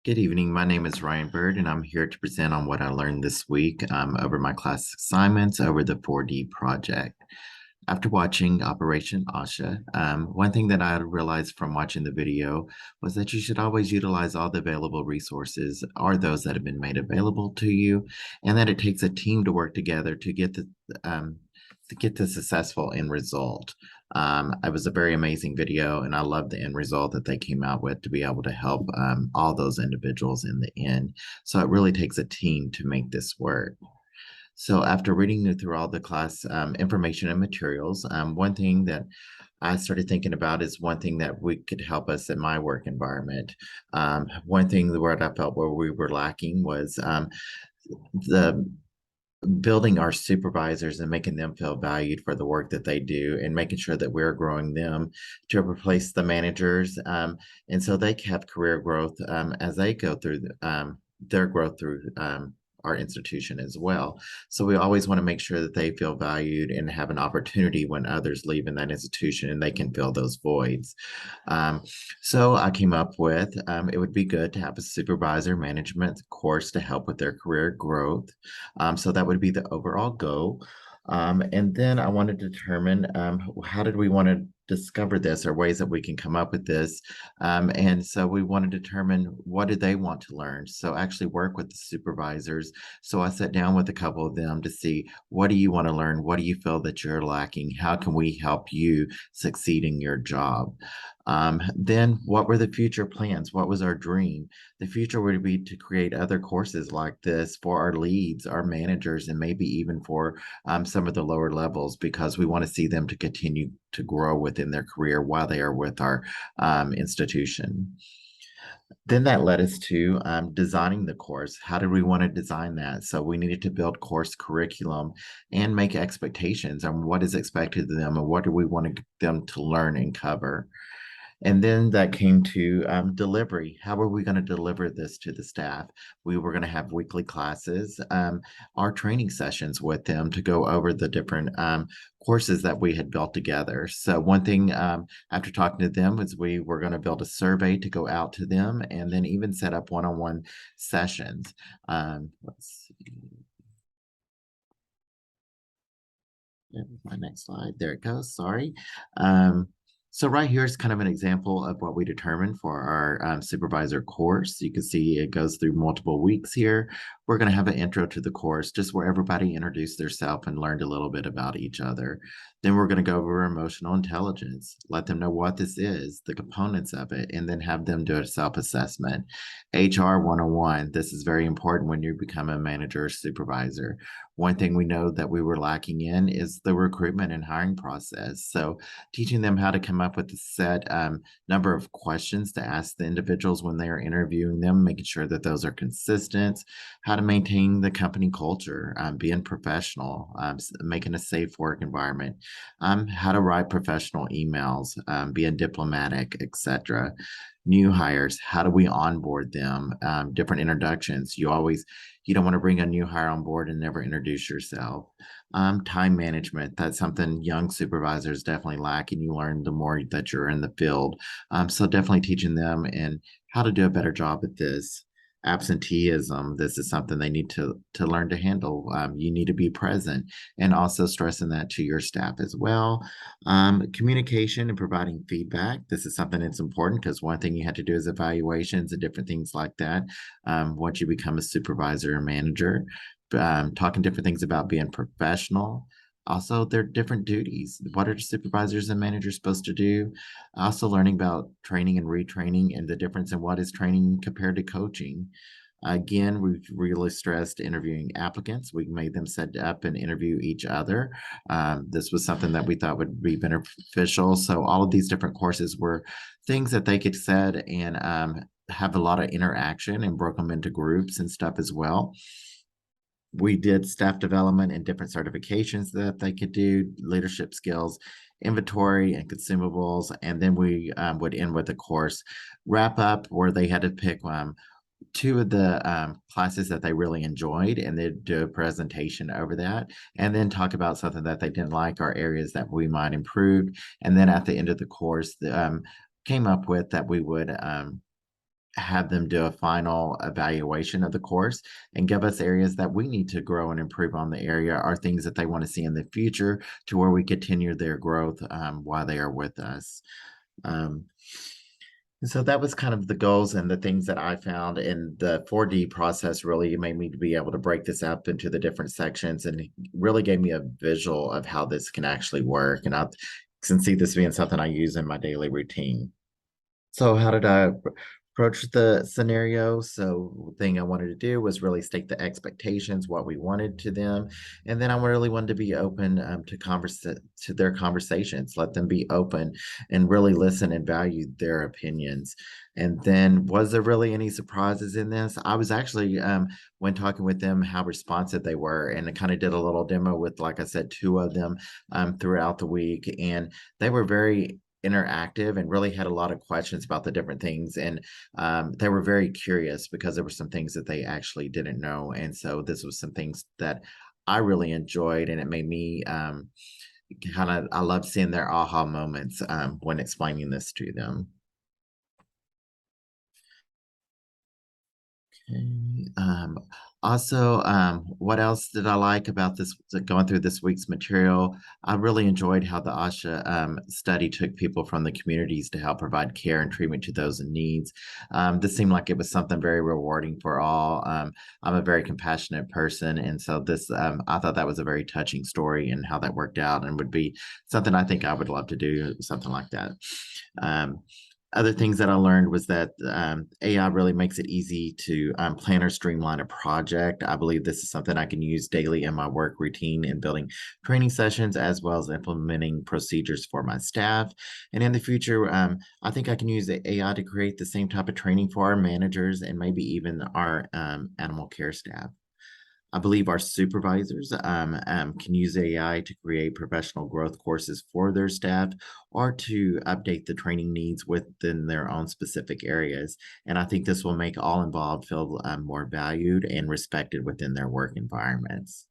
Good evening. My name is Ryan Byrd, and I'm here to present on what I learned this week over my class assignments over the 4D project. After watching Operation Asha, one thing that I realized from watching the video was that you should always utilize all the available resources or those that have been made available to you, and that it takes a team to work together um, to get the successful end result. It was a very amazing video, and I love the end result that they came out with to be able to help all those individuals in the end. So it really takes a team to make this work. So after reading through all the class information and materials, one thing that I started thinking about is one thing that we could help us in my work environment. One thing where I felt where we were lacking was the building our supervisors and making them feel valued for the work that they do and making sure that we're growing them to replace the managers. And so they have career growth as they go through their growth through our institution as well. So we always want to make sure that they feel valued and have an opportunity when others leave in that institution and they can fill those voids. Um, so I came up with it would be good to have a supervisor management course to help with their career growth. So that would be the overall goal. And then I want to determine how did we want to discover this or ways that we can come up with this. And so we want to determine what do they want to learn. So actually work with the supervisors. So I sat down with a couple of them to see what do you want to learn? What do you feel that you're lacking? How can we help you succeed in your job? Then what were the future plans? What was our dream? The future would be to create other courses like this for our leads, our managers, and maybe even for some of the lower levels because we want to see them to continue to grow within their career while they are with our institution. Then that led us to designing the course. How did we want to design that? So we needed to build course curriculum and make expectations on what is expected of them and what do we want them to learn and cover. And then that came to delivery. How are we going to deliver this to the staff? We were going to have weekly classes, our training sessions with them to go over the different courses that we had built together. So one thing after talking to them was we were going to build a survey to go out to them and then even set up one-on-one sessions. Let's see. My next slide. There it goes. Sorry. So right here is kind of an example of what we determined for our supervisor course. You can see it goes through multiple weeks here. We're going to have an intro to the course, just where everybody introduced themselves and learned a little bit about each other. Then we're going to go over emotional intelligence, let them know what this is, the components of it, and then have them do a self-assessment. HR 101, this is very important when you become a manager or supervisor. One thing we know that we were lacking in is the recruitment and hiring process. So teaching them how to come up with a set number of questions to ask the individuals when they are interviewing them, making sure that those are consistent, how to maintain the company culture, being professional, making a safe work environment, how to write professional emails, being diplomatic, etc. New hires, how do we onboard them? Different introductions. You don't want to bring a new hire on board and never introduce yourself. Time management, that's something young supervisors definitely lack, and you learn the more that you're in the field. So definitely teaching them and how to do a better job at this. Absenteeism, this is something they need to learn to handle. You need to be present and also stressing that to your staff as well. Communication and providing feedback. This is something that's important because one thing you have to do is evaluations and different things like that once you become a supervisor or manager. Talking different things about being professional. Also, their different duties. What are supervisors and managers supposed to do? Also, learning about training and retraining and the difference in what is training compared to coaching. Again, we've really stressed interviewing applicants. We made them set up and interview each other. This was something that we thought would be beneficial. So all of these different courses were things that they could set and have a lot of interaction and broke them into groups and stuff as well. We did staff development and different certifications that they could do, leadership skills, inventory and consumables. And then we would end with a course wrap up where they had to pick two of the classes that they really enjoyed and they'd do a presentation over that and then talk about something that they didn't like or areas that we might improve. And then at the end of the course, came up with that we would have them do a final evaluation of the course and give us areas that we need to grow and improve on the area or things that they want to see in the future to where we continue their growth while they are with us. Um, and so that was kind of the goals and the things that I found in the 4D process really made me to be able to break this up into the different sections and really gave me a visual of how this can actually work. And I can see this being something I use in my daily routine. So how did I approach the scenario? So the thing I wanted to do was really state the expectations, what we wanted to them, and then I really wanted to be open to their conversations, let them be open and really listen and value their opinions. And then, was there really any surprises in this? I was actually when talking with them how responsive they were, and I kind of did a little demo with, like I said, two of them throughout the week, and they were very interactive and really had a lot of questions about the different things. And they were very curious because there were some things that they actually didn't know. And so this was some things that I really enjoyed, and it made me I love seeing their aha moments when explaining this to them. Okay. Also, what else did I like about this going through this week's material? I really enjoyed how the ASHA study took people from the communities to help provide care and treatment to those in needs. This seemed like it was something very rewarding for all. I'm a very compassionate person, and so this I thought that was a very touching story and how that worked out, and would be something I think I would love to do something like that. Um, Other things that I learned was that AI really makes it easy to plan or streamline a project. I believe this is something I can use daily in my work routine in building training sessions as well as implementing procedures for my staff. And in the future, I think I can use the AI to create the same type of training for our managers and maybe even our animal care staff. I believe our supervisors can use AI to create professional growth courses for their staff or to update the training needs within their own specific areas. And I think this will make all involved feel more valued and respected within their work environments.